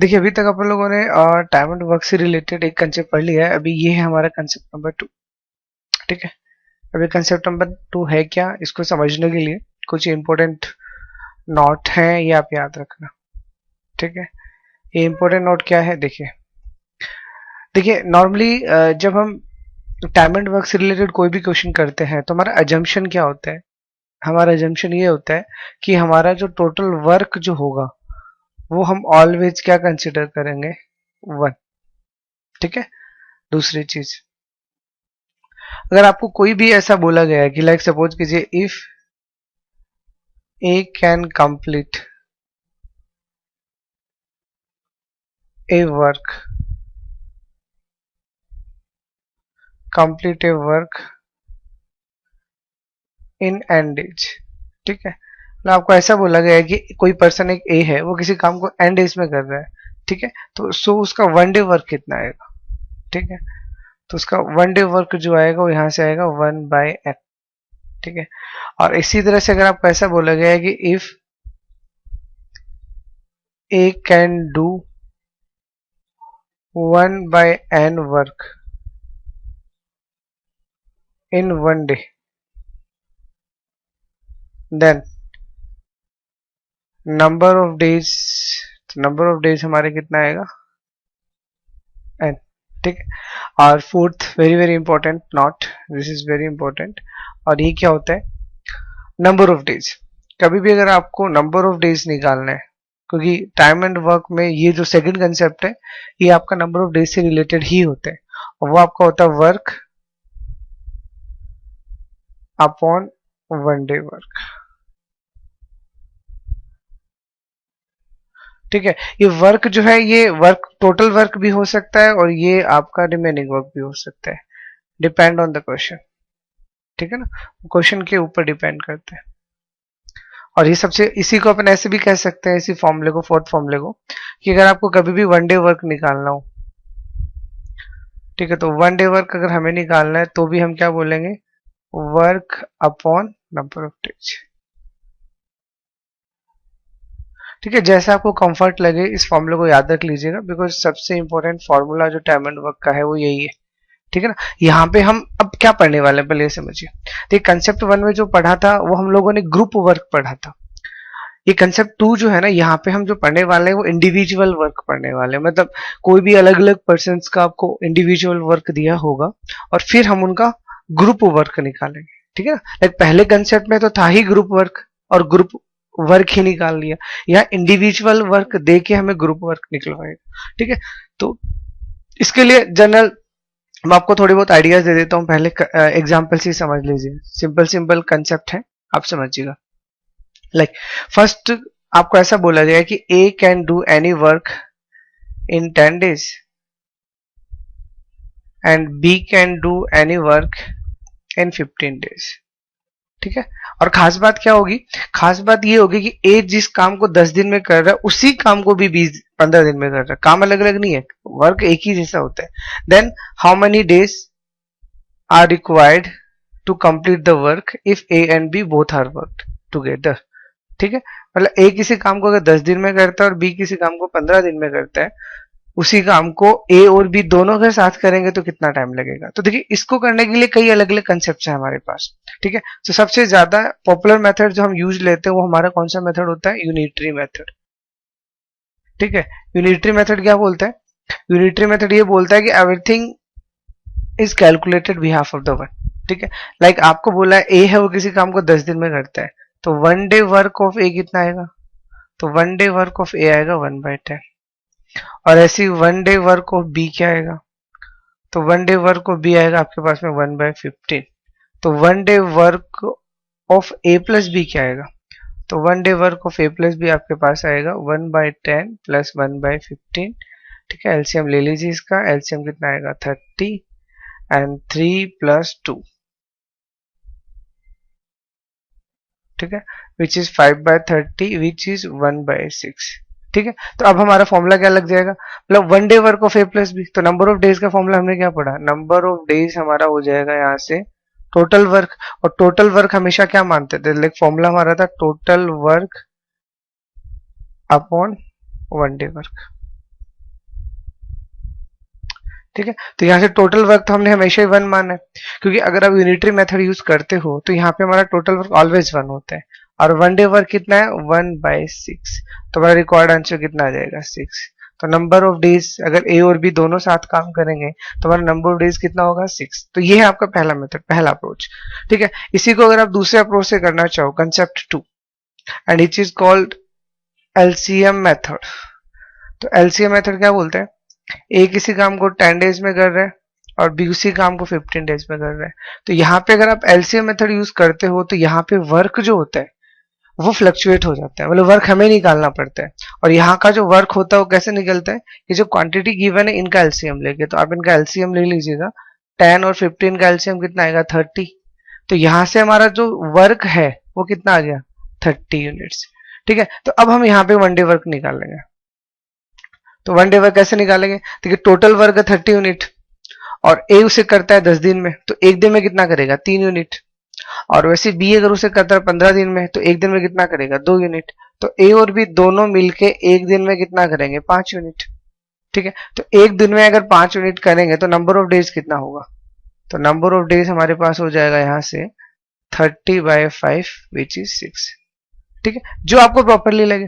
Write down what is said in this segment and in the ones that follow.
देखिए अभी तक अपन लोगों ने टाइम एंड वर्क से रिलेटेड एक कंसेप्ट पढ़ लिया है। अभी ये है हमारा कंसेप्ट नंबर 2। ठीक है, अभी कंसेप्ट नंबर 2 है क्या, इसको समझने के लिए कुछ इंपॉर्टेंट नोट है, ये आप याद रखना। ठीक है, ये इंपॉर्टेंट नोट क्या है, देखिए देखिए नॉर्मली जब हम टाइम एंड वर्क से रिलेटेड कोई भी क्वेश्चन करते हैं तो हमारा अजम्पशन क्या होता है। हमारा अजम्पशन ये होता है कि हमारा जो टोटल वर्क जो होगा वो हम ऑलवेज क्या कंसिडर करेंगे, 1। ठीक है, दूसरी चीज, अगर आपको कोई भी ऐसा बोला गया है कि लाइक सपोज कीजिए if A can complete A work, complete A work in an days. ठीक है, मतलब आपको ऐसा बोला गया है कि कोई पर्सन एक ए है, वो किसी काम को एन डेज में कर रहा है। ठीक है, तो सो उसका वन डे वर्क कितना आएगा। ठीक है, तो उसका वन डे वर्क जो आएगा वो यहां से आएगा 1/n। ठीक है, और इसी तरह से अगर आपको ऐसा बोला गया है कि if A can do 1/n work in one day, then number of days, number of days हमारे कितना आएगा, n। ठीक है, और fourth very very important note, this is very important, और ये क्या होता है, नंबर ऑफ डेज। कभी भी अगर आपको नंबर ऑफ डेज निकालना है, क्योंकि टाइम एंड वर्क में ये जो सेकंड कंसेप्ट है ये आपका नंबर ऑफ डेज से रिलेटेड ही होता है, और वो आपका होता है work upon one day work. ठीक है, ये वर्क जो है ये वर्क टोटल वर्क भी हो सकता है और ये आपका रिमेनिंग वर्क भी हो सकता है, डिपेंड ऑन द क्वेश्चन। ठीक है ना, क्वेश्चन के ऊपर डिपेंड करता है। और ये सबसे, इसी को अपन ऐसे भी कह सकते हैं, इसी फॉर्मूले को, फोर्थ फॉर्मूले को, कि अगर आपको कभी भी वन डे वर्क निकालना हो, ठीक है, तो वन डे वर्क अगर हमें निकालना है तो भी हम क्या बोलेंगे, work upon number of days. ठीक है, जैसा आपको कंफर्ट लगे इस फॉर्मूले को याद रख लीजिएगा, बिकॉज सबसे इंपॉर्टेंट फॉर्मूला जो टाइम एंड वर्क का है वो यही है। ठीक है ना, यहाँ पे हम अब क्या पढ़ने वाले हैं पहले ये समझिए। तो कंसेप्ट 1 में जो पढ़ा था वो हम लोगों ने ग्रुप वर्क पढ़ा था। ये कंसेप्ट 2 जो है ना, यहाँ पे हम जो पढ़ने वाले हैं वो इंडिविजुअल वर्क पढ़ने वाले हैं। मतलब कोई भी अलग अलग पर्सन का आपको इंडिविजुअल वर्क दिया होगा और फिर हम उनका ग्रुप वर्क निकालेंगे। ठीक है ना, लाइक पहले कंसेप्ट में तो था ही ग्रुप वर्क, और ग्रुप वर्क ही निकाल लिया, या इंडिविजुअल वर्क दे के हमें ग्रुप वर्क निकलवाएगा। ठीक है, तो इसके लिए जनरल मैं आपको थोड़ी बहुत आइडियाज दे देता हूं, पहले एग्जाम्पल से समझ लीजिए, सिंपल सिंपल कंसेप्ट है, आप समझिएगा। लाइक फर्स्ट आपको ऐसा बोला गया है कि A can do any work in 10 days and B can do any work in 15 days। ठीक है, और खास बात क्या होगी, खास बात ये होगी कि ए जिस काम को 10 दिन में कर रहा है उसी काम को भी 15 दिन में कर रहा है, काम अलग अलग नहीं है, वर्क एक ही जैसा होता है। Then how many days are required to complete the work if A and B both are work together. ठीक है, मतलब ए किसी काम को अगर 10 दिन में करता है और बी किसी काम को 15 दिन में करता है, उसी काम को ए और बी दोनों के साथ करेंगे तो कितना टाइम लगेगा। तो देखिए इसको करने के लिए कई अलग अलग कंसेप्ट है हमारे पास। ठीक है, तो सबसे ज्यादा पॉपुलर मेथड जो हम यूज लेते हैं वो हमारा कौन सा मेथड होता है, यूनिटरी मेथड। ठीक है, यूनिटरी मेथड क्या बोलता है, यूनिटरी मेथड ये बोलता है कि everything is calculated behalf of the one. ठीक है, लाइक आपको बोला है ए है वो किसी काम को 10 दिन में करता है, तो one day work of A कितना आएगा, तो one day work of A आएगा 1/10, और ऐसी one day work of B क्या आएगा, तो one day work of B आएगा आपके पास में 1/15। तो one day work of A plus B क्या आएगा, तो one day work of A plus B आपके पास आएगा 1/10 प्लस 1/15। ठीक है, एलसीएम ले लीजिए, इसका एलसीएम कितना आएगा 30 एंड 3 + 2। ठीक है, विच इज 5/30 विच इज 1/6। ठीक है, तो अब हमारा फॉर्मूला क्या लग जाएगा, मतलब one day work of A plus B, तो नंबर ऑफ डेज का फॉर्मूला हमने क्या पढ़ा, नंबर ऑफ डेज हमारा हो जाएगा यहाँ से टोटल वर्क, और टोटल वर्क हमेशा क्या मानते थे, लाइक फॉर्मूला हमारा था total work upon one day work. ठीक है, तो यहाँ से टोटल वर्क तो हमने हमेशा ही 1 माना है, क्योंकि अगर आप यूनिटरी मेथड यूज करते हो तो यहाँ पे हमारा टोटल वर्क ऑलवेज 1 होता है, और 1 डे वर्क कितना है 1/6, तो हमारा रिक्वायर्ड आंसर कितना आ जाएगा 6। तो नंबर ऑफ डेज अगर ए और बी दोनों साथ काम करेंगे तो हमारा नंबर ऑफ डेज कितना होगा 6। तो ये है आपका पहला मेथड, पहला अप्रोच। ठीक है, इसी को अगर आप दूसरे अप्रोच से करना चाहो, concept 2, and it is called LCM method. तो एलसीएम मेथड क्या बोलते हैं, ए किसी काम को 10 डेज में कर रहा है और बी उसी काम को 15 डेज में कर रहा है। तो यहाँ पे अगर आप एलसीएम मेथड यूज करते हो तो यहाँ पे वर्क जो होता है वो फ्लक्चुएट हो जाता है, मतलब वर्क हमें निकालना पड़ता है। और यहाँ का जो वर्क होता है वो कैसे निकलता है, ये जो क्वांटिटी गिवन है इनका एलसीएम लेके, तो आप इनका एलसीएम ले लीजिएगा, 10 और 15 का एलसीएम कितना आएगा 30। तो यहाँ से हमारा जो वर्क है वो कितना आ गया 30 यूनिट्स। ठीक है, तो अब हम यहाँ पे 1 डे वर्क निकालेंगे। तो 1 डे वर्क कैसे निकालेंगे, देखिए टोटल वर्क है 30 यूनिट और ए उसे करता है 10 दिन में, तो एक दिन में कितना करेगा 3 यूनिट। और वैसे बी अगर उसे करता है 15 दिन में तो एक दिन में कितना करेगा 2 यूनिट। तो ए और बी दोनों मिलके एक दिन में कितना करेंगे 5 यूनिट। ठीक है, तो एक दिन में अगर 5 यूनिट करेंगे तो नंबर ऑफ डेज कितना होगा, तो नंबर ऑफ डेज हमारे पास हो जाएगा यहाँ से 30/5 विच इज 6। ठीक है, जो आपको प्रॉपरली लगे।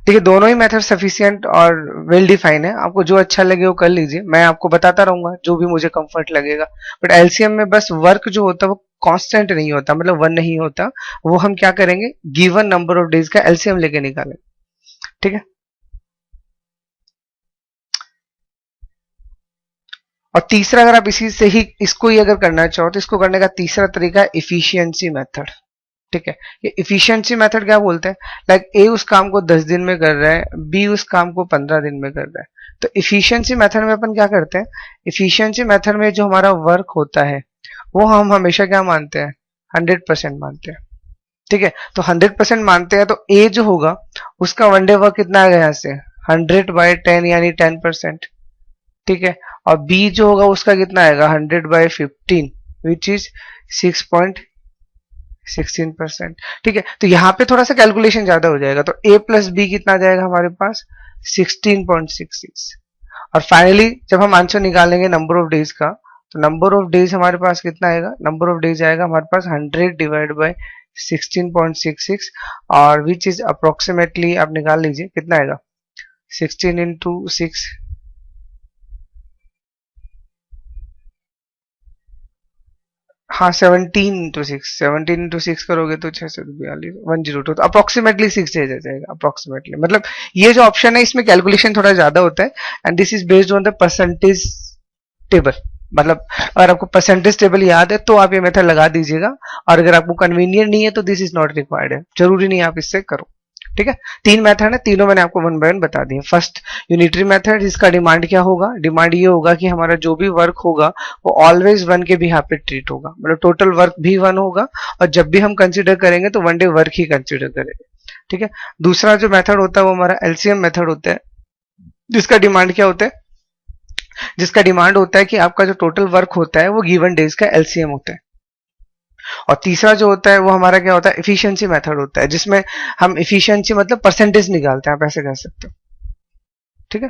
देखिए दोनों ही मेथड सफिशिएंट और वेल डिफाइन है, आपको जो अच्छा लगे वो कर लीजिए, मैं आपको बताता रहूंगा जो भी मुझे कंफर्ट लगेगा। बट एलसीएम में बस वर्क जो होता है वो कांस्टेंट नहीं होता, मतलब 1 नहीं होता, वो हम क्या करेंगे गिवन नंबर ऑफ डेज का एलसीएम लेके निकालें। ठीक है, और तीसरा अगर आप इसी से ही इसको ही अगर करना चाहो तो इसको करने का तीसरा तरीका है इफिशियंसी मेथड। ठीक है, ये इफिशियंसी मेथड क्या बोलते हैं, लाइक ए उस काम को 10 दिन में कर रहा है, बी उस काम को 15 दिन में कर रहा है। तो इफिशियंसी मेथड में अपन क्या करते हैं, इफिशियंसी मेथड में जो हमारा वर्क होता है वो हम हमेशा क्या मानते हैं 100% मानते हैं। ठीक है, तो 100% मानते हैं, तो ए जो होगा उसका 1 डे वर्क कितना आएगा यहाँ से 100/10 यानी 10%। ठीक है, और बी जो होगा उसका कितना आएगा 100/15 विच इज 6.16%। ठीक है, तो यहाँ पे थोड़ा सा कैलकुलेशन ज्यादा हो जाएगा, तो a प्लस बी कितना आ जाएगा हमारे पास 16.66। और फाइनली जब हम आंसर निकालेंगे नंबर ऑफ डेज का, तो नंबर ऑफ डेज हमारे पास कितना आएगा, नंबर ऑफ डेज आएगा हमारे पास 100/16.66 और विच इज अप्रोक्सीमेटली आप निकाल लीजिए कितना आएगा 16 इंटू 6, हाँ 17 इंटू 6 करोगे तो 642 102, तो अप्रोक्सीमेटली 6 डेज आ जाएगा अप्रोक्सीमेटली। मतलब ये जो ऑप्शन है इसमें कैलकुलेशन थोड़ा ज्यादा होता है, and this is based on the percentage table. मतलब अगर आपको परसेंटेज टेबल याद है तो आप ये मेथड लगा दीजिएगा, और अगर आपको कन्वीनियंट नहीं है तो दिस इज नॉट रिक्वायर्ड है, जरूरी नहीं आप इससे करो। ठीक है, 3 मेथड है, तीनों मैंने आपको 1 बाय 1 बता दिए। फर्स्ट यूनिटरी मेथड, इसका डिमांड क्या होगा, डिमांड ये होगा कि हमारा जो भी वर्क होगा वो ऑलवेज 1 के बिहाफ पे ट्रीट होगा, मतलब टोटल वर्क भी 1 होगा, और जब भी हम कंसीडर करेंगे तो 1 डे वर्क ही कंसीडर करेंगे। ठीक है, दूसरा जो मेथड होता है वो हमारा एलसीएम मेथड होता है, जिसका डिमांड क्या होता है, जिसका डिमांड होता है कि आपका जो टोटल वर्क होता है वो गिवन डेज का एलसीएम होता है। और तीसरा जो होता है वो हमारा क्या होता है एफिशिएंसी मेथड होता है, जिसमें हम एफिशिएंसी मतलब परसेंटेज निकालते हैं, आप ऐसे कह सकते हो। ठीक है,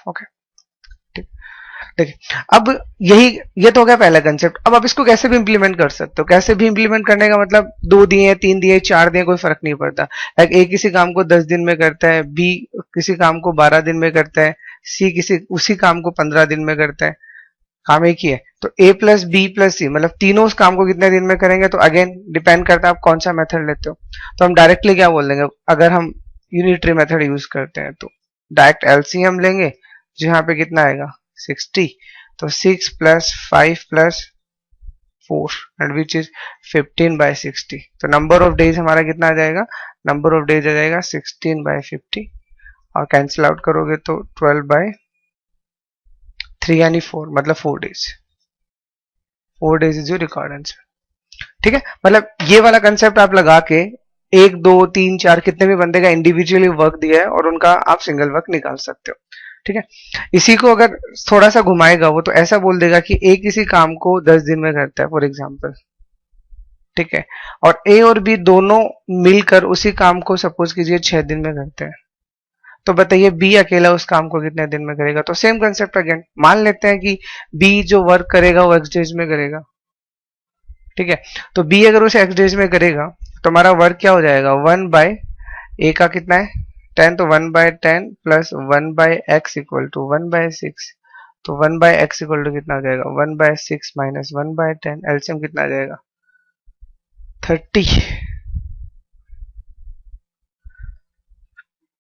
ओके, ठीक। देखिए अब यही, ये तो हो गया पहला कंसेप्ट। अब आप इसको कैसे भी इंप्लीमेंट कर सकते हो, कैसे भी इंप्लीमेंट करने का मतलब 2 दिए 3 दिए 4 दिए कोई फर्क नहीं पड़ता। लाइक ए किसी काम को 10 दिन में करता है, बी किसी काम को 12 दिन में करता है, सी किसी उसी काम को 15 दिन में करता है, काम एक ही है। तो ए प्लस बी प्लस सी मतलब तीनों उस काम को कितने दिन में करेंगे, तो अगेन डिपेंड करता है आप कौन सा मेथड लेते हो। तो हम डायरेक्टली क्या बोल देंगे, अगर हम यूनिटरी मेथड यूज करते हैं तो डायरेक्ट एलसीएम लेंगे, जो यहाँ पे कितना आएगा 60, तो 6 plus 5 plus 4 and which is 15/60। तो नंबर ऑफ डेज हमारा कितना आ जाएगा, नंबर ऑफ डेज आ जाएगा 16/50, और कैंसिल आउट करोगे तो 12/3 यानी 4, मतलब 4 days. 4 days is your record answer. ठीक है, मतलब ये वाला कंसेप्ट आप लगा के 1 2 3 4 कितने भी बंदे का इंडिविजुअली वर्क दिया है और उनका आप सिंगल वर्क निकाल सकते हो। ठीक है, इसी को अगर थोड़ा सा घुमाएगा वो तो ऐसा बोल देगा कि ए किसी काम को 10 दिन में करता है फॉर एग्जाम्पल। ठीक है, और ए और बी दोनों मिलकर उसी काम को सपोज कीजिए 6 दिन में करते हैं। तो बताइए बी अकेला उस काम को कितने दिन में करेगा? तो सेम कंसेप्ट अगेन, मान लेते हैं कि बी जो वर्क करेगा वो एक्स डेज में करेगा, ठीक है। तो बी अगर उसे एक्स डेज में करेगा तो हमारा वर्क क्या हो जाएगा, 1 बाय ए का कितना है 10, तो 1/10 प्लस 1/x इक्वल टू 1/6, तो 1/x इक्वल टू कितना आ जाएगा 1/6 माइनस 1/10, एलसीएम कितना आ जाएगा 30,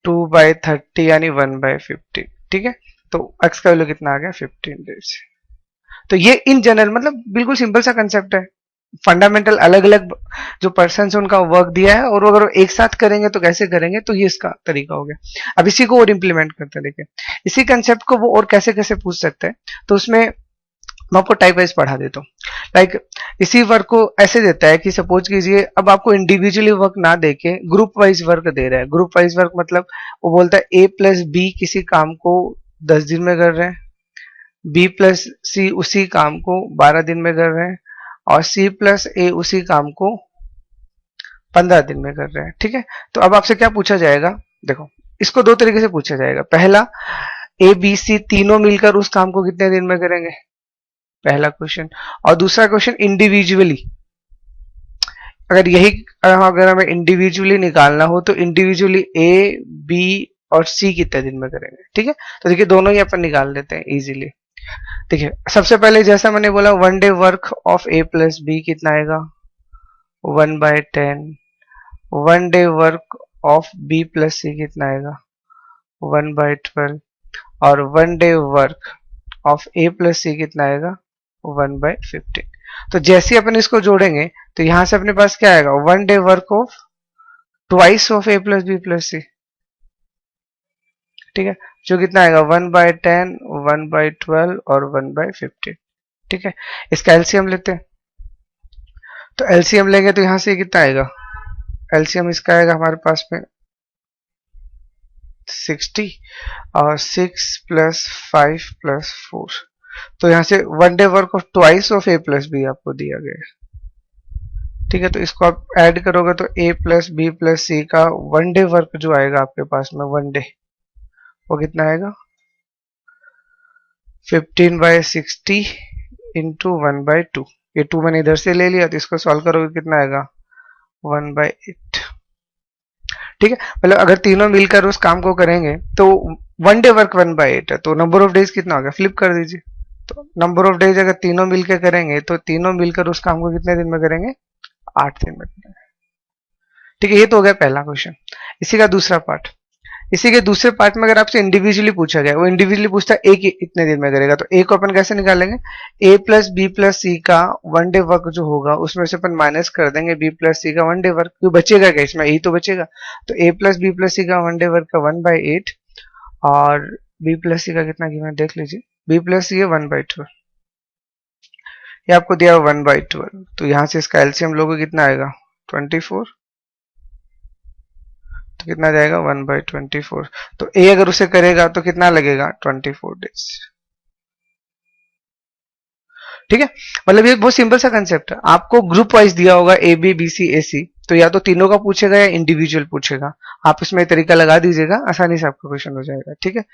2/30 यानी 1/15, ठीक है। तो x का वैल्यू कितना आ गया 15 डेज। तो ये इन जनरल मतलब बिल्कुल सिंपल सा कंसेप्ट है। फंडामेंटल अलग अलग जो पर्सन उनका वर्क दिया है और अगर एक साथ करेंगे तो कैसे करेंगे, तो ये इसका तरीका हो गया। अब इसी को और इम्प्लीमेंट करते हैं, देखिए इसी कंसेप्ट को वो और कैसे कैसे पूछ सकते हैं। तो उसमें मैं आपको टाइप वाइज पढ़ा देता हूँ। लाइक इसी वर्क को ऐसे देता है कि सपोज कीजिए अब आपको इंडिविजुअली वर्क ना देके ग्रुप वाइज वर्क दे रहा है। ग्रुप वाइज वर्क मतलब वो बोलता है ए प्लस बी किसी काम को 10 दिन में कर रहे हैं, बी प्लस सी उसी काम को 12 दिन में कर रहे हैं, और सी प्लस ए उसी काम को 15 दिन में कर रहे हैं, ठीक है। तो अब आपसे क्या पूछा जाएगा, देखो इसको दो तरीके से पूछा जाएगा। पहला, ए बी सी तीनों मिलकर उस काम को कितने दिन में करेंगे, पहला क्वेश्चन। और दूसरा क्वेश्चन इंडिविजुअली, अगर यही अगर हमें इंडिविजुअली निकालना हो तो इंडिविजुअली ए बी और सी कितने दिन में करेंगे, ठीक है। तो देखिए दोनों ही अपन निकाल लेते हैं इजीली। देखिए सबसे पहले जैसा मैंने बोला 1 day work of A plus B कितना आएगा 1/10, 1 day work of B plus C कितना आएगा 1/12, और 1 day work of A plus C कितना आएगा 1/15। तो जैसे अपन इसको जोड़ेंगे तो यहां से अपने पास क्या आएगा 1 day work of twice of A plus B plus C, ठीक है, जो कितना आएगा 1/10, 1/12 और 1/15, ठीक है। इसका एलसीएम लेते हैं, तो एलसीएम लेंगे तो यहां से कितना आएगा, एलसीएम इसका आएगा हमारे पास में 60 और 6 प्लस 5 प्लस 4, तो यहां से 1 day work of twice of A plus B आपको दिया गया है, ठीक है। तो इसको आप ऐड करोगे तो ए प्लस बी प्लस सी का 1 डे वर्क जो आएगा आपके पास में 1 डे, वो कितना आएगा 15/60 इंटू 1/2। ये 2 मैंने इधर से ले लिया तो इसको सॉल्व करोगे कितना आएगा 1/8, ठीक है। मतलब अगर तीनों मिलकर उस काम को करेंगे तो 1 डे वर्क 1/8 है, तो नंबर ऑफ डेज कितना होगा, फ्लिप कर दीजिए। तो नंबर ऑफ डेज अगर तीनों मिलकर करेंगे तो तीनों मिलकर उस काम को कितने दिन में करेंगे 8 दिन में करेंगे, ठीक है। ये तो हो गया पहला क्वेश्चन। इसी का दूसरा पार्ट, इसी के दूसरे पार्ट में अगर आपसे इंडिविजुअली पूछा गया, वो इंडिविजुअली पूछता है ए इतने दिन में करेगा, तो ए को अपन कैसे निकालेंगे, ए प्लस बी प्लस सी का 1 डे वर्क जो होगा उसमें से अपन माइनस कर देंगे बी प्लस सी का 1 डे वर्क, क्यों बचेगा क्या इसमें, यही तो बचेगा। तो ए प्लस बी प्लस सी का 1 डे वर्क का 1/8 और बी प्लस सी का कितना कीमत देख लीजिए, बी प्लस सी है 1/12, ये आपको दिया 1/12, तो यहां से इसका एलसीएम लोगे कितना आएगा 24, तो कितना जाएगा 1/24। तो ए अगर उसे करेगा तो कितना लगेगा 24 डेज, ठीक है। मतलब ये बहुत सिंपल सा कंसेप्ट है। आपको ग्रुप वाइज दिया होगा ए बी बी सी ए सी, तो या तो तीनों का पूछेगा या इंडिविजुअल पूछेगा, आप इसमें तरीका लगा दीजिएगा, आसानी से आपका क्वेश्चन हो जाएगा, ठीक है।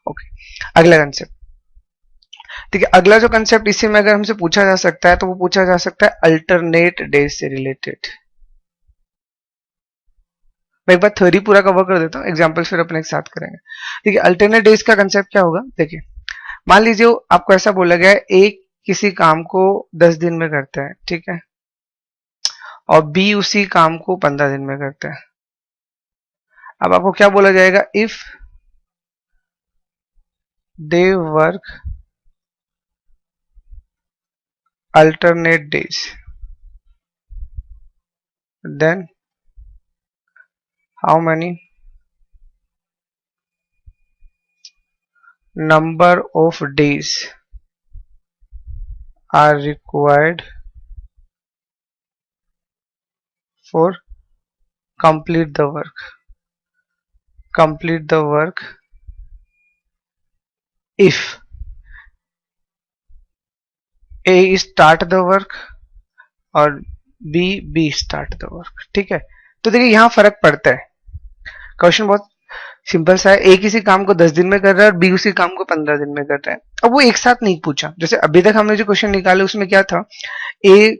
ओके, अगला कंसेप्ट, ठीक है। अगला जो कंसेप्ट इसी में अगर हमसे पूछा जा सकता है तो वो पूछा जा सकता है अल्टरनेट डेज से रिलेटेड। मैं एक बार थ्योरी पूरा कवर कर देता हूँ, एग्जांपल्स फिर अपने एक साथ करेंगे। देखिए अल्टरनेट डेज का कंसेप्ट क्या होगा, देखिए मान लीजिए आपको ऐसा बोला गया है ए किसी काम को 10 दिन में करता है, ठीक है, और बी उसी काम को 15 दिन में करता है। अब आपको क्या बोला जाएगा, if they work alternate days then how many number of days are required for complete the work if A start the work और B start the work, ठीक है। तो देखिए यहां फर्क पड़ता है, क्वेश्चन बहुत सिंपल सा है, ए किसी काम को 10 दिन में कर रहा है और बी उसी काम को 15 दिन में कर रहा है। अब वो एक साथ नहीं पूछा, जैसे अभी तक हमने जो क्वेश्चन निकाले उसमें क्या था, ए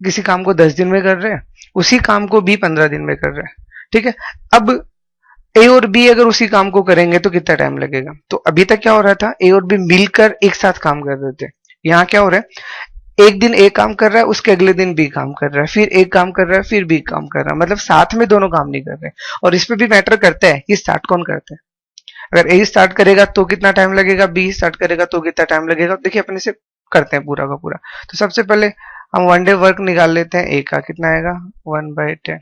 किसी काम को 10 दिन में कर रहे हैं, उसी काम को बी 15 दिन में कर रहे हैं, ठीक है। अब ए और बी अगर उसी काम को करेंगे तो कितना टाइम लगेगा, तो अभी तक क्या हो रहा था, ए और बी मिलकर एक साथ काम कर रहे थे। यहाँ क्या हो रहा है, एक दिन ए काम कर रहा है, उसके अगले दिन बी काम कर रहा है, फिर ए काम कर रहा है, फिर बी काम कर रहा है, मतलब साथ में दोनों काम नहीं कर रहे। और इस पे भी मैटर करता है कि स्टार्ट कौन करता है। अगर ए स्टार्ट करेगा तो कितना टाइम लगेगा, बी स्टार्ट करेगा तो कितना टाइम लगेगा। देखिए अपने से करते हैं पूरा का पूरा। तो सबसे पहले हम वन डे वर्क निकाल लेते हैं, ए का कितना आएगा 1/10।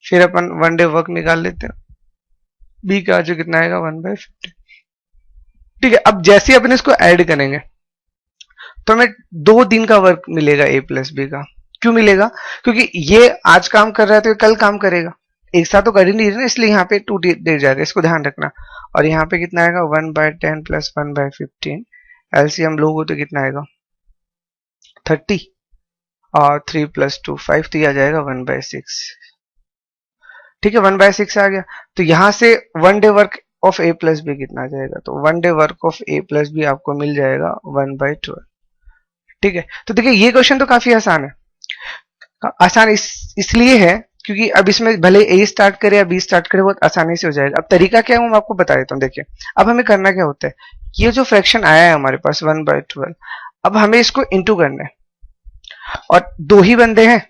फिर अपन वन डे वर्क निकाल लेते हैं, बी का जो कितना आएगा 1/50। ठीक है, अब जैसे अपन इसको ऐड करेंगे तो हमें 2 दिन का वर्क मिलेगा ए प्लस बी का। क्यों मिलेगा, क्योंकि ये आज काम कर रहा है तो ये कल काम करेगा, एक साथ तो कर ही नहीं रहे ना, इसलिए यहाँ पे 2 दे जाएगा, इसको ध्यान रखना। और यहाँ पे कितना आएगा 1/10 प्लस 1/15, एलसीएम लोगे तो कितना आएगा 30, और 3 + 2 5, तो ये आ जाएगा 1/6। ठीक है, 1/6 आ गया। तो यहां से one day work of A plus B कितना आ जाएगा, तो one day work of A plus B आपको मिल जाएगा 1/12। ठीक है, तो देखिए ये क्वेश्चन तो काफी आसान है। आसान इसलिए है क्योंकि अब इसमें भले ए स्टार्ट करे या बी स्टार्ट करे बहुत आसानी से हो जाएगा। अब तरीका क्या है मैं आपको बता देता हूँ। देखिए अब हमें करना क्या होता है, ये जो फ्रैक्शन आया है हमारे पास 1/12, अब हमें इसको इंटू करना है। और 2 ही बंदे हैं,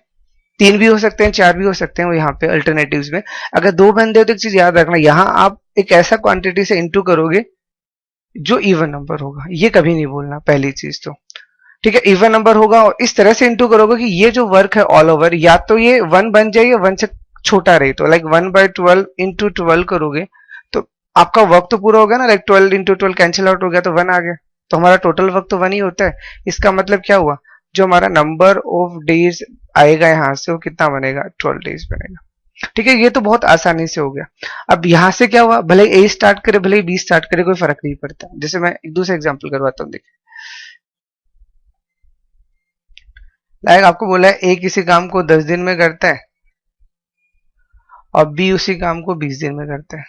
3 भी हो सकते हैं, 4 भी हो सकते हैं, वो यहाँ पे अल्टरनेटिव्स में। अगर 2 बंदे हो तो एक चीज याद रखना, यहाँ आप एक ऐसा क्वांटिटी से इंटू करोगे जो इवन नंबर होगा, ये कभी नहीं भूलना, पहली चीज तो। ठीक है, इवन नंबर होगा और इस तरह से इंटू करोगे कि ये जो वर्क है ऑल ओवर या तो ये 1 बन जाए या 1 से छोटा रहे। तो लाइक 1/12 इंटू 12 करोगे तो आपका वर्क तो पूरा हो गया ना, लाइक 12 इंटू 12 कैंसिल आउट हो गया तो 1 आ गया, तो हमारा टोटल वर्क तो 1 ही होता है। इसका मतलब क्या हुआ, जो हमारा नंबर ऑफ डेज आएगा यहाँ से वो कितना बनेगा 12 डेज बनेगा। ठीक है, ये तो बहुत आसानी से हो गया। अब यहाँ से क्या हुआ, भले ए स्टार्ट करे भले बी स्टार्ट करे कोई फर्क नहीं पड़ता। जैसे मैं एक दूसरा एग्जाम्पल करवाता हूँ। देखिए लाइक आपको बोला है ए किसी काम को 10 दिन में करता है और बी उसी काम को 20 दिन में करता है।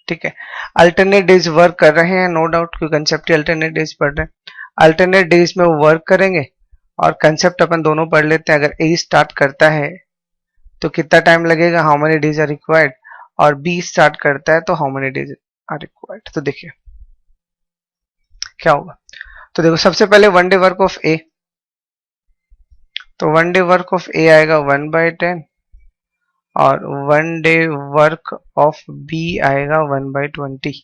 ठीक है, अल्टरनेट डेज वर्क कर रहे हैं, नो डाउट, क्योंकि कंसेप्ट अल्टरनेट डेज पढ़ रहे हैं। अल्टरनेट डेज में वो वर्क करेंगे और कंसेप्ट अपन दोनों पढ़ लेते हैं। अगर ए स्टार्ट करता है तो कितना टाइम लगेगा, how many days are required, और बी स्टार्ट करता है तो how many days are required. तो देखिए क्या होगा, तो देखो सबसे पहले one day work of A, तो one day work of A आएगा 1/10 और one day work of B आएगा 1/20।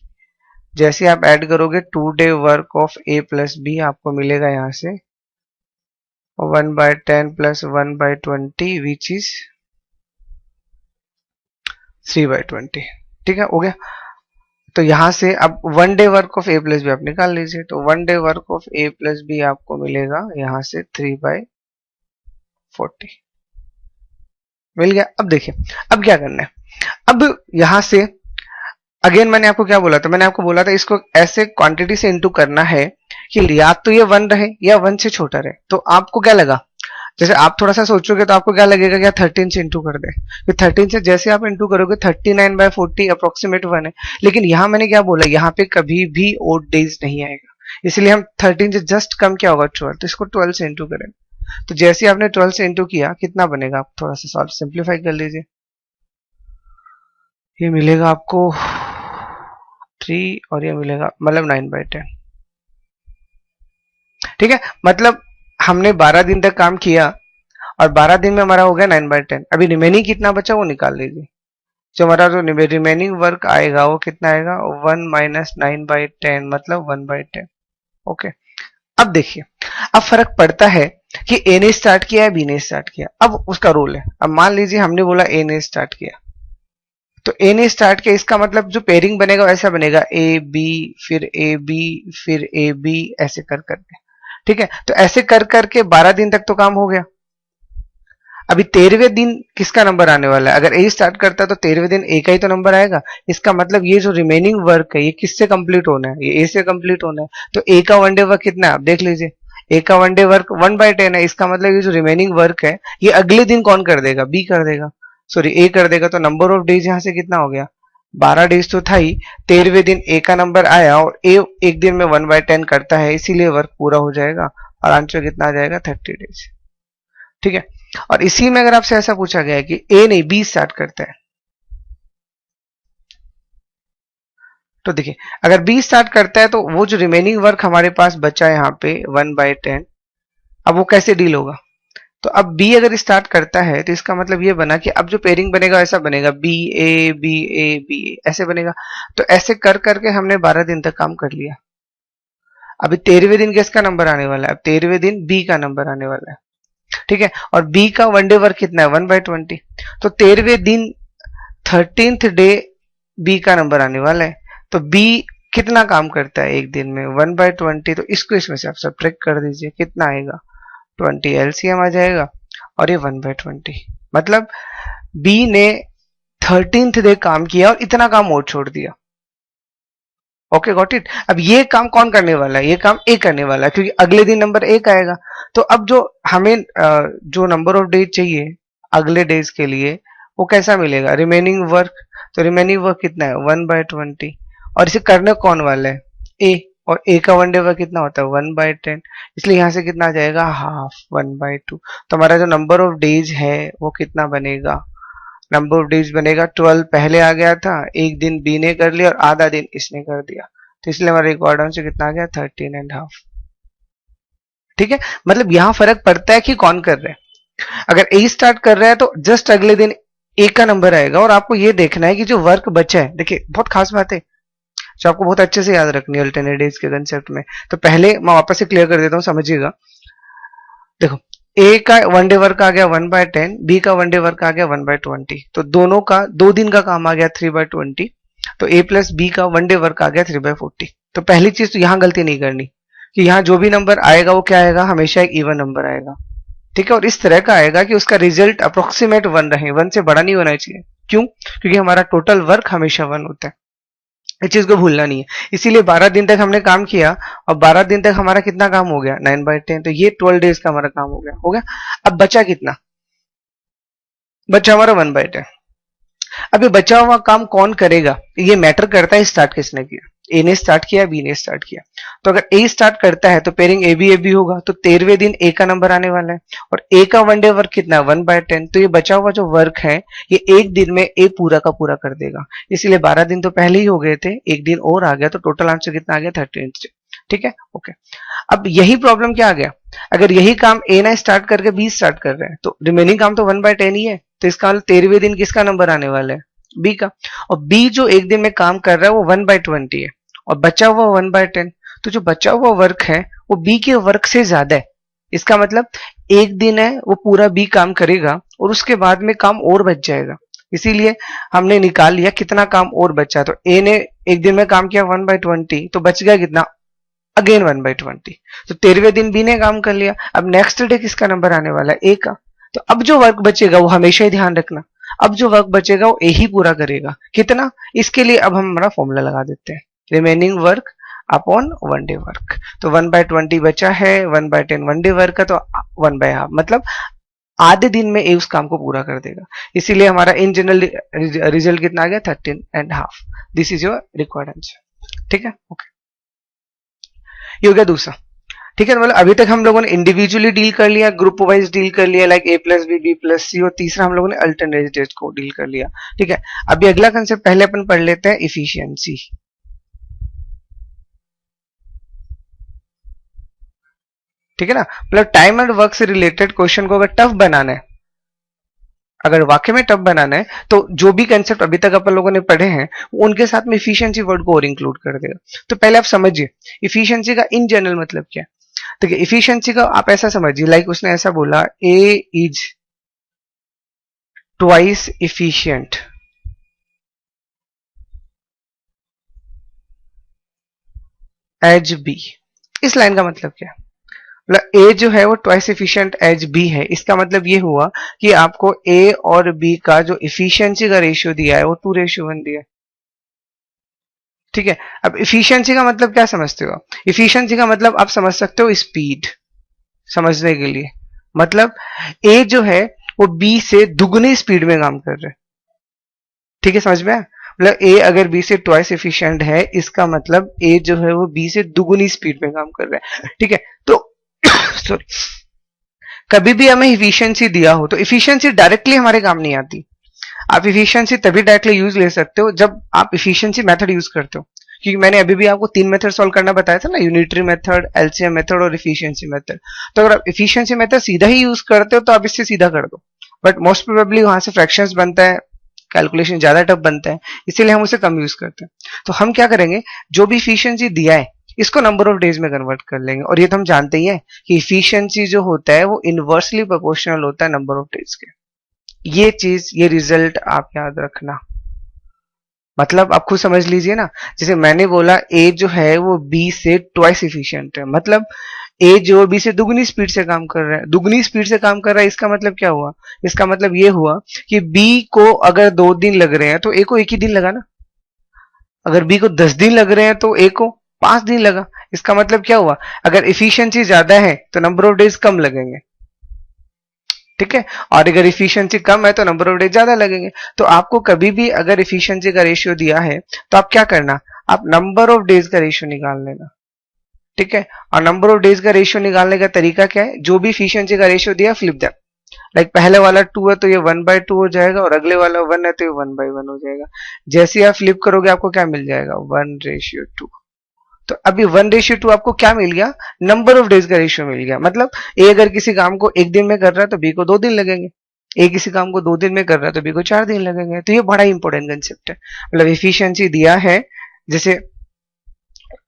जैसे आप ऐड करोगे 2 day work of A plus B आपको मिलेगा यहाँ से 1/10 प्लस 1/20 विच इज 3/20। ठीक है, हो गया। तो यहां से अब one day work of A plus B आप निकाल लीजिए, तो one day work of A plus B आपको मिलेगा यहां से 3/40 मिल गया। अब देखिए अब क्या करना है, अब यहां से अगेन मैंने आपको क्या बोला था, मैंने आपको बोला था इसको ऐसे क्वांटिटी से इंटू करना है कि या तो ये 1 रहे या 1 से छोटा रहे। तो आपको क्या लगा, जैसे आप थोड़ा सा सोचोगे तो आपको क्या लगेगा कि 13 से इंटू कर दे, तो 13 से जैसे आप इंटू करोगे 39/40 अप्रोक्सीमेट 1 है। लेकिन यहां मैंने क्या बोला, यहाँ पे कभी भी ओड डेज नहीं आएगा, इसलिए हम 13 से जस्ट कम क्या होगा 12, तो इसको 12 से इंटू करें। तो जैसे आपने 12 से इंटू किया कितना बनेगा, आप थोड़ा सा सॉल्व सिंप्लीफाई कर लीजिए, ये मिलेगा आपको 3 और ये मिलेगा मतलब 9/10। ठीक है, मतलब हमने 12 दिन तक काम किया और 12 दिन में हमारा हो गया 9/10। अभी रिमेनिंग कितना बचा वो निकाल लीजिए, जो हमारा जो रिमेनिंग वर्क आएगा वो कितना आएगा 1 माइनस 9/10 मतलब 1/10। ओके, अब देखिए अब फर्क पड़ता है कि ए ने स्टार्ट किया है बी ने स्टार्ट किया, अब उसका रोल है। अब मान लीजिए हमने बोला ए ने स्टार्ट किया, तो ए ने स्टार्ट किया, इसका मतलब जो पेयरिंग बनेगा वैसा बनेगा ए बी फिर ए बी फिर ए बी ऐसे कर करके। ठीक है, तो ऐसे कर करके 12 दिन तक तो काम हो गया। अभी 13वें दिन किसका नंबर आने वाला है, अगर ए स्टार्ट करता है तो 13वें दिन ए का ही तो नंबर आएगा। इसका मतलब ये जो रिमेनिंग वर्क है ये किससे कंप्लीट होना है, ये ए से कंप्लीट होना है। तो ए का वन डे वर्क कितना है आप देख लीजिए, ए का वन डे वर्क 1/10 है। इसका मतलब ये जो रिमेनिंग वर्क है ये अगले दिन कौन कर देगा, बी कर देगा। सॉरी ए कर देगा तो नंबर ऑफ डेज यहां से कितना हो गया, 12 डेज तो था ही, 13वें दिन ए का नंबर आया और ए एक दिन में 1/10 करता है, इसीलिए वर्क पूरा हो जाएगा और आंसर कितना आ जाएगा 30 डेज। ठीक है, और इसी में अगर आपसे ऐसा पूछा गया है कि ए नहीं बी स्टार्ट करता है, तो देखिए अगर बी स्टार्ट करता है तो वो जो रिमेनिंग वर्क हमारे पास बचा है यहाँ पे 1/10, अब वो कैसे डील होगा, तो अब बी अगर स्टार्ट करता है तो इसका मतलब ये बना कि अब जो पेयरिंग बनेगा ऐसा बनेगा B A B A B A ऐसे बनेगा। तो ऐसे कर करके हमने 12 दिन तक काम कर लिया। अभी 13वें दिन किसका नंबर आने वाला है, अब 13वें दिन बी का नंबर आने वाला है। ठीक है, और बी का वन डे वर्क कितना है 1/20, तो 13वें दिन 13th डे बी का नंबर आने वाला है। तो बी कितना काम करता है एक दिन में 1/20, तो इसको इसमें से आप सब्ट्रैक्ट कर दीजिए, कितना आएगा 20 एलसीएम आ जाएगा और ये 1/20, मतलब बी ने 13th डे काम किया और इतना काम और छोड़ दिया। Okay got it. अब ये काम कौन करने वाला है, ये काम ए करने वाला है क्योंकि अगले दिन नंबर एक आएगा। तो अब जो हमें जो नंबर ऑफ डेज चाहिए अगले डेज के लिए वो कैसा मिलेगा, रिमेनिंग वर्क। तो रिमेनिंग वर्क कितना है 1/20 और इसे करने कौन वाला है ए, और ए का वन डे वर्क कितना होता है 1/10, इसलिए यहां से कितना आ जाएगा हाफ 1/2। तो हमारा जो नंबर ऑफ डेज है वो कितना बनेगा, नंबर ऑफ डेज बनेगा 12, पहले आ गया था, एक दिन बी ने कर लिया और आधा दिन इसने कर दिया, तो इसलिए हमारा रिकॉर्ड आंसर कितना आ गया 13.5। ठीक है, मतलब यहां फर्क पड़ता है कि कौन कर रहा है। अगर ए स्टार्ट कर रहा है तो जस्ट अगले दिन ए का नंबर आएगा और आपको ये देखना है कि जो वर्क बचा है, देखिए बहुत खास बात है जो आपको बहुत अच्छे से याद रखनी है अल्टरनेट डेज के कंसेप्ट में। तो पहले मैं वापस से क्लियर कर देता हूं, समझिएगा। देखो ए का वन डे वर्क आ गया 1/10, बी का वन डे वर्क आ गया 1/20, तो दोनों का 2 दिन का काम आ गया 3/20, तो ए प्लस बी का वन डे वर्क आ गया 3/40। तो पहली चीज तो यहां गलती नहीं करनी कि यहां जो भी नंबर आएगा वो क्या आएगा, हमेशा एक इवन नंबर आएगा। ठीक है, और इस तरह का आएगा कि उसका रिजल्ट अप्रोक्सीमेट 1 रहे, 1 से बड़ा नहीं होना चाहिए। क्यों, क्योंकि हमारा टोटल वर्क हमेशा 1 होता है, इस चीज को भूलना नहीं है। इसीलिए 12 दिन तक हमने काम किया और 12 दिन तक हमारा कितना काम हो गया 9/10, तो ये 12 डेज का हमारा काम हो गया। अब बचा कितना, बचा हमारा 1/10। अब ये बचा हुआ काम कौन करेगा, ये मैटर करता है स्टार्ट किसने किया, ए ने स्टार्ट किया बी ने स्टार्ट किया। तो अगर ए स्टार्ट करता है तो पेयरिंग ए बी होगा, तो 13वें दिन ए का नंबर आने वाला है और ए का वन डे वर्क कितना है 1/10, तो ये बचा हुआ जो वर्क है ये एक दिन में ए पूरा का पूरा कर देगा। इसीलिए 12 दिन तो पहले ही हो गए थे, एक दिन और आ गया, तो टोटल आंसर कितना आ गया 13। ठीक है, ओके। अब यही प्रॉब्लम क्या आ गया, अगर यही काम ए ना स्टार्ट करके बी स्टार्ट कर रहे हैं तो रिमेनिंग काम तो 1/10 ही है, तो इसका मतलब 13वें दिन किसका नंबर आने वाला है बी का, और बी जो एक दिन में काम कर रहा है वो 1/20 है और बचा हुआ 1/10, तो जो बचा हुआ वर्क है वो बी के वर्क से ज्यादा है। इसका मतलब एक दिन है वो पूरा बी काम करेगा और उसके बाद में काम और बच जाएगा। इसीलिए हमने निकाल लिया कितना काम और बचा, तो ए ने एक दिन में काम किया 1/20, तो बच गया कितना अगेन 1/20, तो 13वें दिन बी ने काम कर लिया। अब नेक्स्ट डे किसका नंबर आने वाला है ए का, तो अब जो वर्क बचेगा वो हमेशा ही ध्यान रखना, अब जो वर्क बचेगा वो ए ही पूरा करेगा। कितना, इसके लिए अब हम हमारा फॉर्मूला लगा देते हैं, remaining work upon one day work. तो 1/20 बचा है, 1/10 वन डे वर्क का, तो 1/2, मतलब आधे दिन में ए उस काम को पूरा कर देगा। इसीलिए हमारा इन जनरल रिजल्ट कितना आ गया 13.5। This is your required answer. ठीक है, ओके, ये हो गया दूसरा। ठीक है, मतलब अभी तक हम लोगों ने इंडिविजुअली डील कर लिया, ग्रुप वाइज डील कर लिया, like A plus B B plus C, और तीसरा हम लोगों ने अल्टरनेट डेज को डील कर लिया। ठीक है, अभी अगला कंसेप्ट पहले अपन पढ़ लेते हैं, इफिशियंसी। ठीक है ना, मतलब टाइम एंड वर्क से रिलेटेड क्वेश्चन को अगर टफ बनाना है, अगर वाकई में टफ बनाना है, तो जो भी कंसेप्ट अभी तक अपन लोगों ने पढ़े हैं उनके साथ में इफिशियंसी वर्ड को और इंक्लूड कर देगा। तो पहले आप समझिए इफिशियंसी का इन जनरल मतलब क्या है। देखिए इफिशियंसी का आप ऐसा समझिए, लाइक उसने ऐसा बोला A is twice efficient as B. इस लाइन का मतलब क्या है, मतलब ए जो है वो ट्वाइस इफिशियंट एज बी है। इसका मतलब ये हुआ कि आपको ए और बी का जो इफिशियंसी का रेशियो दिया है वो 2:1 दिया है। ठीक है, अब इफिशियंसी का मतलब क्या समझते हो, इफिशियंसी का मतलब आप समझ सकते हो स्पीड, समझने के लिए मतलब ए जो है वो बी से दुगनी स्पीड में काम कर रहे हैं। ठीक है, समझ में आया? मतलब ए अगर बी से ट्वाइस एफिशिएंट है, इसका मतलब ए जो है वो बी से दुगनी स्पीड में काम कर रहा है। ठीक है, तो सॉरी, कभी भी हमें इफिशियंसी दिया हो तो इफिशियंसी डायरेक्टली हमारे काम नहीं आती। आप इफिशियंसी तभी डायरेक्टली यूज ले सकते हो जब आप इफिशियंसी मेथड यूज करते हो, क्योंकि मैंने अभी भी आपको 3 मेथड सॉल्व करना बताया था ना, यूनिटरी मेथड, एलसीएम मेथड और इफिशियंसी मेथड। तो अगर आप इफिशियंसी मेथड सीधा ही यूज करते हो तो आप इससे सीधा कर दो, बट मोस्ट प्रोबेबली वहां से फ्रैक्शंस बनता है, कैलकुलेशन ज्यादा टफ बनता है, इसीलिए हम उसे कम यूज करते हैं। तो हम क्या करेंगे, जो भी इफिशियंसी दिया है इसको नंबर ऑफ डेज में कन्वर्ट कर लेंगे। और ये तो हम जानते ही हैं कि इफिशियंसी जो होता है वो इनवर्सली प्रोपोर्शनल होता है नंबर ऑफ डेज के। ये चीज, ये रिजल्ट आप याद रखना। मतलब आप खुद समझ लीजिए ना, जैसे मैंने बोला ए जो है वो बी से ट्वाइस इफिशियंट है, मतलब ए जो बी से दुगनी स्पीड से काम कर रहा है। दुगनी स्पीड से काम कर रहा है, इसका मतलब क्या हुआ? इसका मतलब ये हुआ कि बी को अगर 2 दिन लग रहे हैं तो ए को 1 ही दिन लगा ना। अगर बी को 10 दिन लग रहे हैं तो ए को 5 दिन लगा। इसका मतलब क्या हुआ? अगर इफिशियंसी ज्यादा है तो नंबर ऑफ डेज कम लगेंगे। ठीक है, और अगर इफिशियंसी कम है तो नंबर ऑफ डेज ज्यादा लगेंगे। तो आपको कभी भी अगर इफिशियंसी का रेशियो दिया है तो आप क्या करना, आप नंबर ऑफ डेज का रेशियो निकाल लेना। ठीक है, और नंबर ऑफ डेज का रेशियो निकालने का तरीका क्या है? जो भी इफिशियंसी का रेशियो दिया फ्लिप दैट। लाइक पहले वाला 2 है तो ये 1/2 हो जाएगा, और अगले वाला 1 है तो ये 1/1 हो जाएगा। जैसे ही आप फ्लिप करोगे आपको क्या मिल जाएगा? 1:2। तो अभी 1:2 आपको क्या मिल गया? नंबर ऑफ डेज का रेशियो मिल गया। मतलब ए अगर किसी काम को 1 दिन में कर रहा है तो बी को 2 दिन लगेंगे, ए किसी काम को 2 दिन में कर रहा है तो बी को 4 दिन लगेंगे। तो ये बड़ा इंपॉर्टेंट कंसेप्ट है। मतलब इफिशियंसी दिया है, जैसे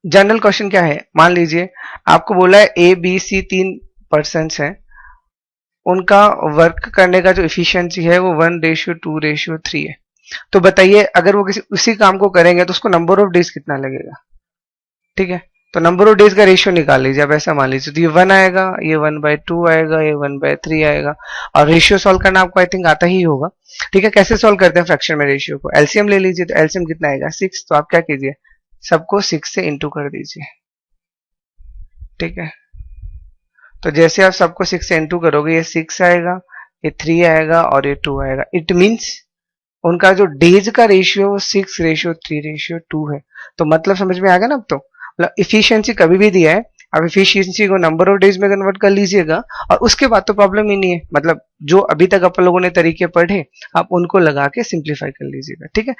जनरल क्वेश्चन क्या है, मान लीजिए आपको बोला है ए बी सी 3 पर्सन है, उनका वर्क करने का जो इफिशियंसी है वो 1:2:3 है। तो बताइए अगर वो किसी उसी काम को करेंगे तो उसको नंबर ऑफ डेज कितना लगेगा? ठीक है, तो नंबर ऑफ डेज का रेशियो निकाल लीजिए। अब ऐसा मान लीजिए तो ये 1 आएगा, ये 1/2 आएगा, ये 1/3 आएगा। और रेशियो सॉल्व करना आपको आई थिंक आता ही होगा। ठीक है, कैसे सॉल्व करते हैं फ्रैक्शन में रेशियो को? एलसीएम ले लीजिए, तो एलसीएम कितना आएगा? 6। तो आप क्या कीजिए, सबको 6 से इंटू कर दीजिए। ठीक है, तो जैसे आप सबको 6 से इंटू करोगे, ये 6 आएगा, ये 3 आएगा और ये 2 आएगा। इट मीन्स उनका जो डेज का रेशियो है वो 6:3:2 है। तो मतलब समझ में आ गया ना अब? तो मतलब इफिशियंसी कभी भी दिया है, आप इफिशियंसी को नंबर ऑफ डेज में कन्वर्ट कर लीजिएगा, और उसके बाद तो प्रॉब्लम ही नहीं है। मतलब जो अभी तक अपन लोगों ने तरीके पढ़े आप उनको लगा के सिंप्लीफाई कर लीजिएगा। ठीक है।